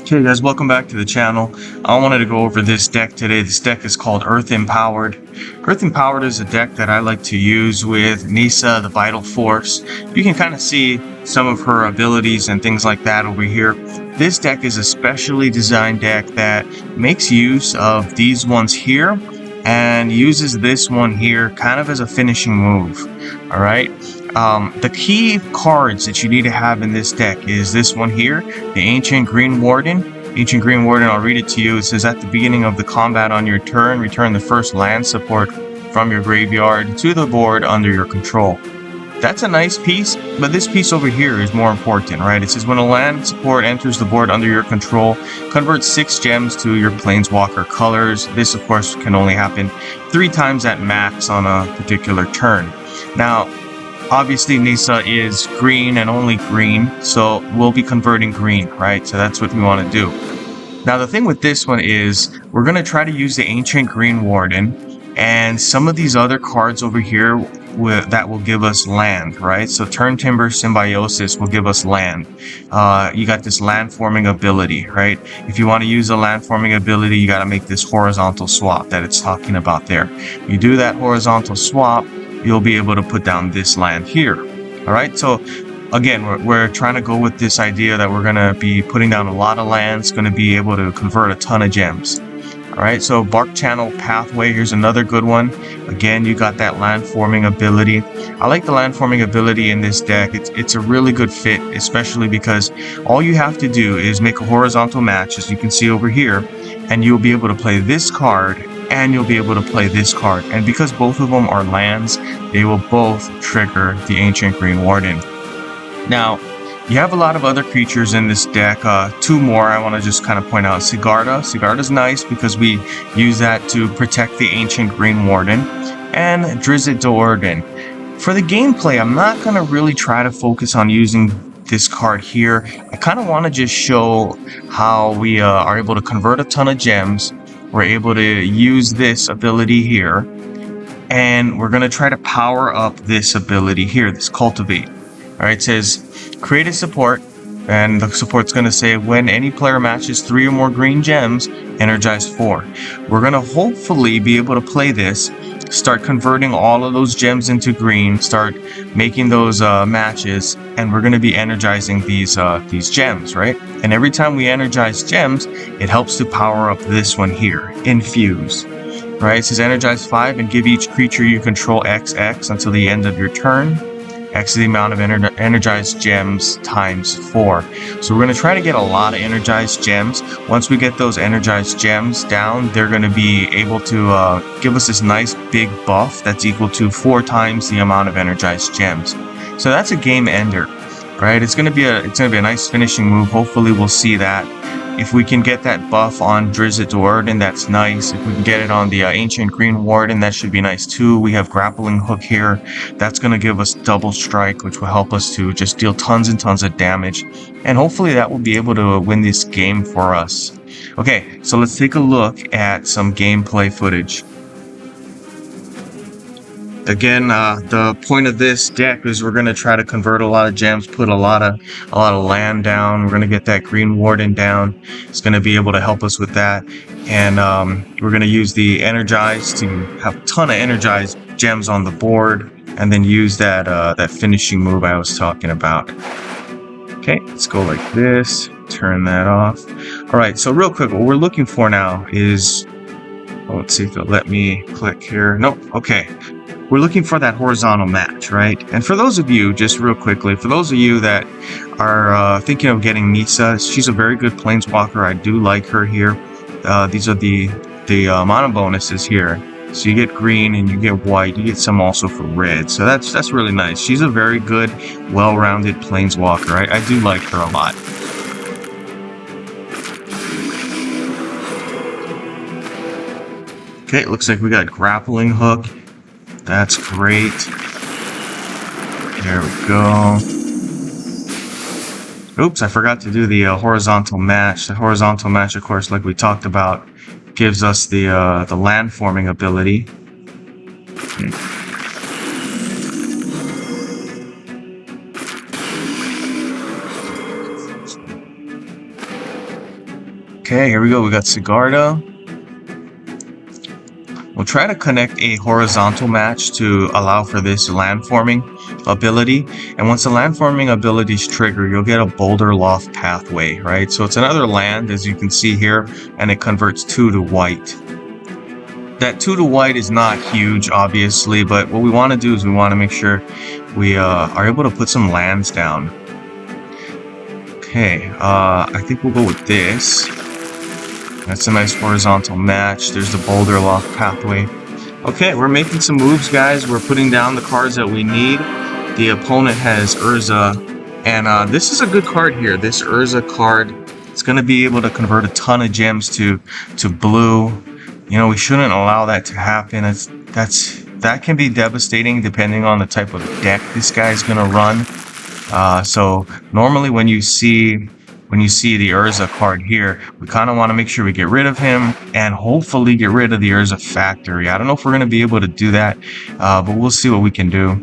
Hey guys, welcome back to the channel. I wanted to go over this deck today. This deck is called Earth Empowered. Earth Empowered is a deck that I like to use with Nissa, the Vital Force. You can kind of see some of her abilities and things like that over here. This deck is a specially designed deck that makes use of these ones here and uses this one here kind of as a finishing move. All right. The key cards that you need to have in this deck is this one here, the Ancient Green Warden. Ancient Green Warden, I'll read it to you. It says, at the beginning of the combat on your turn, return the first land support from your graveyard to the board under your control. That's a nice piece, but this piece over here is more important, right? It says, when a land support enters the board under your control, convert 6 gems to your Planeswalker colors. This, of course, can only happen 3 times at max on a particular turn. Now, obviously Nissa is green and only green, so we'll be converting green, right? So that's what we want to do. Now the thing with this one is we're going to try to use the Ancient Green Warden and some of these other cards over here that will give us land, right? So Turn Timber Symbiosis will give us land. You got this land forming ability, right? If you want to use a land forming ability, you got to make this horizontal swap that it's talking about there. You do that horizontal swap, you'll be able to put down this land here. All right, so again, we're trying to go with this idea that we're going to be putting down a lot of lands, going to be able to convert a ton of gems. All right, so Bark Channel Pathway, here's another good one. Again, you got that land forming ability. I like the land forming ability in this deck. It's a really good fit, especially because all you have to do is make a horizontal match, as you can see over here, and you'll be able to play this card and you'll be able to play this card. And because both of them are lands, they will both trigger the Ancient Green Warden. Now, you have a lot of other creatures in this deck. 2 more I want to just kind of point out. Sigarda. Sigarda's nice because we use that to protect the Ancient Green Warden. And Drizzt Do'Urden. For the gameplay, I'm not going to really try to focus on using this card here. I kind of want to just show how we are able to convert a ton of gems. We're able to use this ability here, and we're going to try to power up this ability here, this Cultivate. All right, it says create a support, and the support's going to say when any player matches 3 or more green gems, energize 4. We're going to hopefully be able to play this, start converting all of those gems into green, start making those matches, and we're going to be energizing these gems, right? And every time we energize gems, it helps to power up this one here, Infuse. Right? It says energize 5 and give each creature you control XX until the end of your turn. X is the amount of energized gems times 4. So we're going to try to get a lot of energized gems. Once we get those energized gems down, they're going to be able to give us this nice big buff that's equal to 4 times the amount of energized gems. So that's a game ender, right? It's going to be a nice finishing move. Hopefully we'll see that. If we can get that buff on Drizzt Do'Urden, that's nice. If we can get it on the Ancient Green Warden, that should be nice too. We have Grappling Hook here. That's going to give us double strike, which will help us to just deal tons and tons of damage. And hopefully that will be able to win this game for us. Okay, so let's take a look at some gameplay footage. Again, the point of this deck is we're going to try to convert a lot of gems, put a lot of land down. We're going to get that Green Warden down. It's going to be able to help us with that. And we're going to use the Energize to have a ton of energized gems on the board, and then use that that finishing move I was talking about. Okay, let's go like this. Turn that off. All right, so real quick, what we're looking for now is, let's see if it'll let me click here. Nope. Okay. We're looking for that horizontal match, right? And for those of you, just real quickly, for those of you that are thinking of getting Nissa, she's a very good Planeswalker. I do like her here. These are the mono bonuses here. So you get green and you get white. You get some also for red. So that's really nice. She's a very good, well-rounded Planeswalker. I do like her a lot. Okay, it looks like we got Grappling Hook. That's great. There we go. Oops, I forgot to do the horizontal match. The horizontal match, of course, like we talked about, gives us the land forming ability. Okay, here we go. We got Sigarda. We'll try to connect a horizontal match to allow for this landforming ability. And once the landforming ability is triggered, you'll get a Boulder Loft pathway, right? So it's another land, as you can see here, and it converts 2 to white. That 2 to white is not huge, obviously, but what we want to do is we want to make sure we are able to put some lands down. Okay, I think we'll go with this. That's a nice horizontal match. There's the Boulder Loft pathway. Okay, we're making some moves, guys. We're putting down the cards that we need. The opponent has Urza, and this is a good card here. This Urza card, it's going to be able to convert a ton of gems to blue. You know, we shouldn't allow that to happen. That can be devastating depending on the type of deck this guy is going to run. So normally when you see the Urza card here, we kind of want to make sure we get rid of him and hopefully get rid of the Urza Factory. I don't know if we're going to be able to do that, but we'll see what we can do.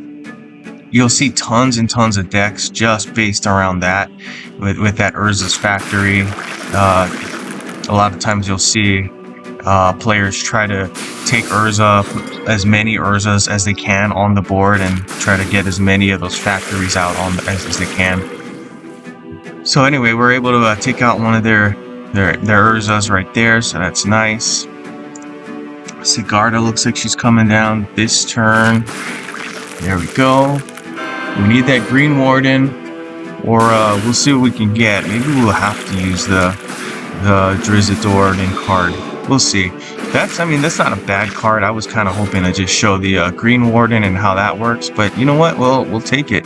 You'll see tons and tons of decks just based around that, with that Urza's Factory. A lot of times you'll see players try to take Urza, put as many Urzas as they can on the board, and try to get as many of those factories out as they can. So anyway, we're able to take out one of their Urzas right there, so that's nice. Sigarda looks like she's coming down this turn. There we go. We need that Green Warden, or we'll see what we can get. Maybe we'll have to use the Drizzt Do'Urden card. We'll see. That's not a bad card. I was kind of hoping to just show the Green Warden and how that works, but you know what? We'll take it.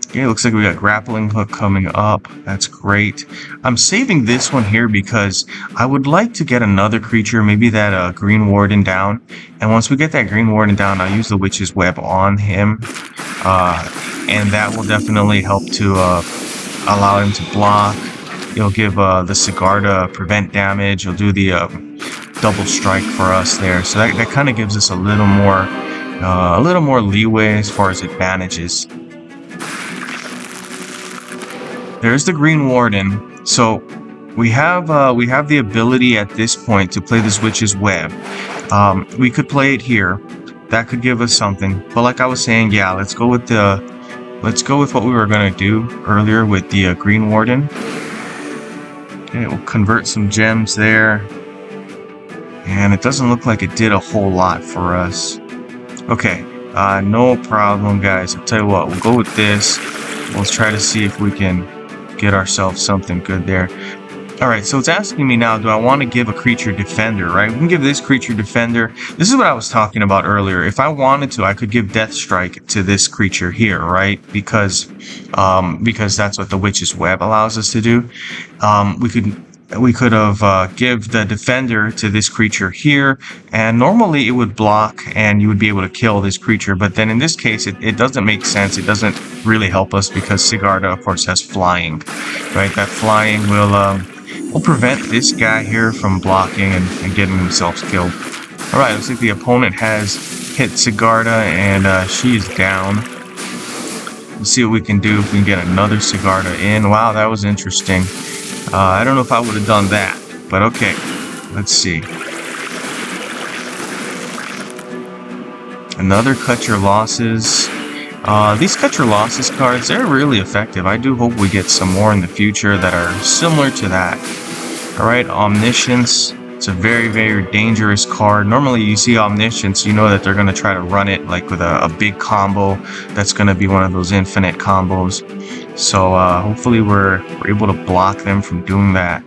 Okay, looks like we got Grappling Hook coming up. That's great. I'm saving this one here because I would like to get another creature, maybe that Green Warden down. And once we get that Green Warden down, I'll use the Witch's Web on him. And that will definitely help to allow him to block. It'll give the Sigarda prevent damage. It'll do the double strike for us there. So that kind of gives us a little more leeway as far as advantages. There's the Green Warden. So we have the ability at this point to play this Witch's Web. We could play it here. That could give us something. But like I was saying, yeah, let's go with what we were gonna do earlier with the Green Warden. Okay, we'll convert some gems there. And it doesn't look like it did a whole lot for us. Okay, no problem, guys. I'll tell you what, we'll go with this. Let's try to see if we can get ourselves something good there. Alright, so it's asking me now, do I want to give a creature Defender, right? We can give this creature Defender. This is what I was talking about earlier. If I wanted to, I could give Death Strike to this creature here, right? Because that's what the Witch's Web allows us to do. We could have give the Defender to this creature here, and normally it would block and you would be able to kill this creature, but then in this case it doesn't make sense. It doesn't really help us because Sigarda of course has flying, right? That flying will prevent this guy here from blocking and getting himself killed. Alright, looks like the opponent has hit Sigarda and she's down. Let's see what we can do if we can get another Sigarda in. Wow, that was interesting. I don't know if I would have done that, but okay. Let's see. Another Cut Your Losses. These Cut Your Losses cards, they're really effective. I do hope we get some more in the future that are similar to that. Alright, Omniscience. It's a very, very dangerous card. Normally you see Omniscience, you know that they're going to try to run it like with a big combo. That's going to be one of those infinite combos. So hopefully we're able to block them from doing that.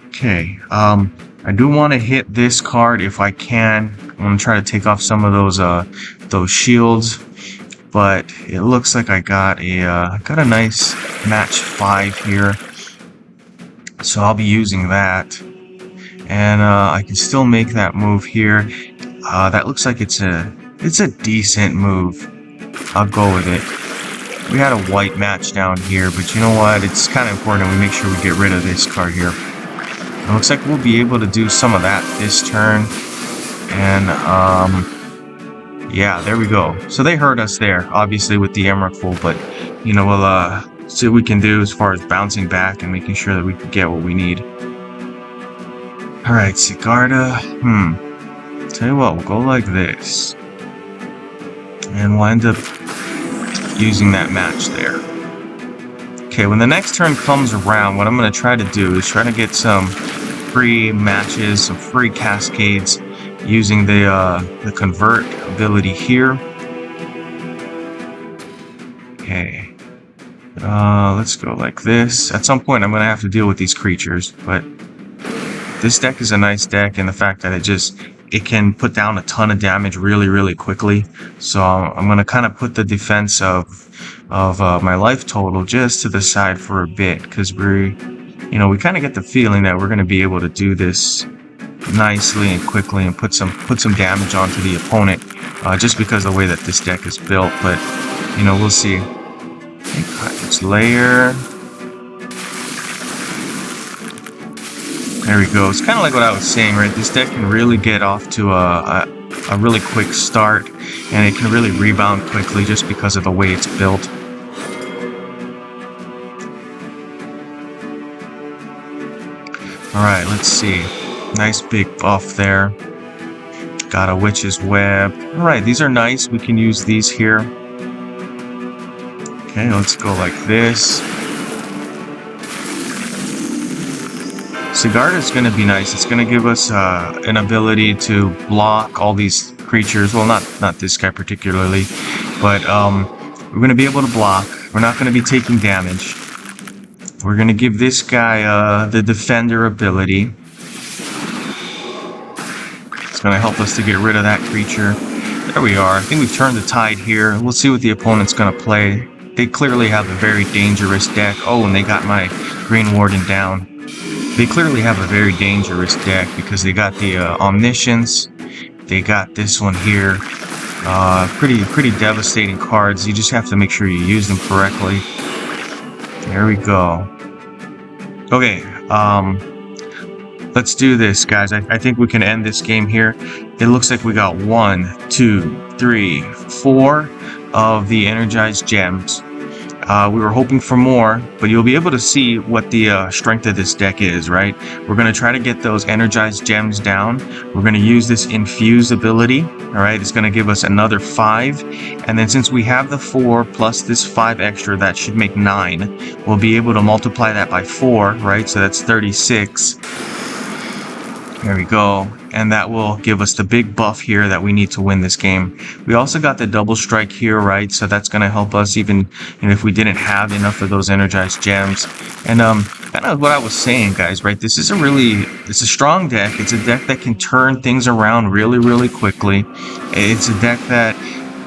Okay, I do want to hit this card if I can. I'm going to try to take off some of those shields. But it looks like I got a nice match 5 here. So I'll be using that. And I can still make that move here. That looks like it's a decent move. I'll go with it. We had a white match down here, but you know what? It's kind of important we make sure we get rid of this card here. It looks like we'll be able to do some of that this turn. And yeah, there we go. So they hurt us there, obviously with the Emrakul, but you know, see what we can do as far as bouncing back and making sure that we can get what we need. Alright, Sigarda. Tell you what, we'll go like this. And we'll end up using that match there. Okay, when the next turn comes around, what I'm going to try to do is try to get some free matches, some free cascades using the convert ability here. Okay. Let's go like this. At some point, I'm going to have to deal with these creatures, but this deck is a nice deck in the fact that it can put down a ton of damage really quickly. So I'm going to kind of put the defense of my life total just to the side for a bit, because we kind of get the feeling that we're going to be able to do this nicely and quickly and put some damage onto the opponent, just because of the way that this deck is built. But we'll see. Let's layer. There we go. It's kind of like what I was saying, right? This deck can really get off to a really quick start, and it can really rebound quickly just because of the way it's built. Alright, let's see. Nice big buff there. Got a Witch's Web. Alright, these are nice. We can use these here. Okay, let's go like this. Sigarda is going to be nice. It's going to give us an ability to block all these creatures. Well, not this guy particularly, but we're going to be able to block. We're not going to be taking damage. We're going to give this guy the Defender ability. It's going to help us to get rid of that creature. There we are. I think we've turned the tide here. We'll see what the opponent's going to play. They clearly have a very dangerous deck. Oh, and they got my Green Warden down. They clearly have a very dangerous deck because they got the Omniscience. They got this one here. Pretty devastating cards. You just have to make sure you use them correctly. There we go. Okay, let's do this, guys. I think we can end this game here. It looks like we got 1, 2, 3, 4 of the Energized Gems. We were hoping for more, but you'll be able to see what the strength of this deck is, right? We're going to try to get those Energized Gems down. We're going to use this Infuse ability, all right? It's going to give us another 5. And then since we have the 4 plus this 5 extra, that should make 9. We'll be able to multiply that by 4, right? So that's 36. There we go. And that will give us the big buff here that we need to win this game. We also got the double strike here, right? So that's going to help us even if we didn't have enough of those Energized Gems. And kind of what I was saying, guys, right? This is it's a strong deck. It's a deck that can turn things around really quickly. It's a deck that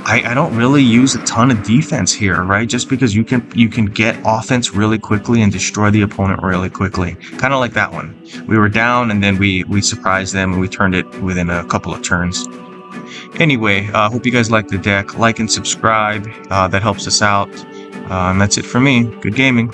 I don't really use a ton of defense here, right? Just because you can get offense really quickly and destroy the opponent really quickly. Kind of like that one. We were down and then we surprised them and we turned it within a couple of turns. Anyway, hope you guys like the deck. Like and subscribe. That helps us out. And that's it for me. Good gaming.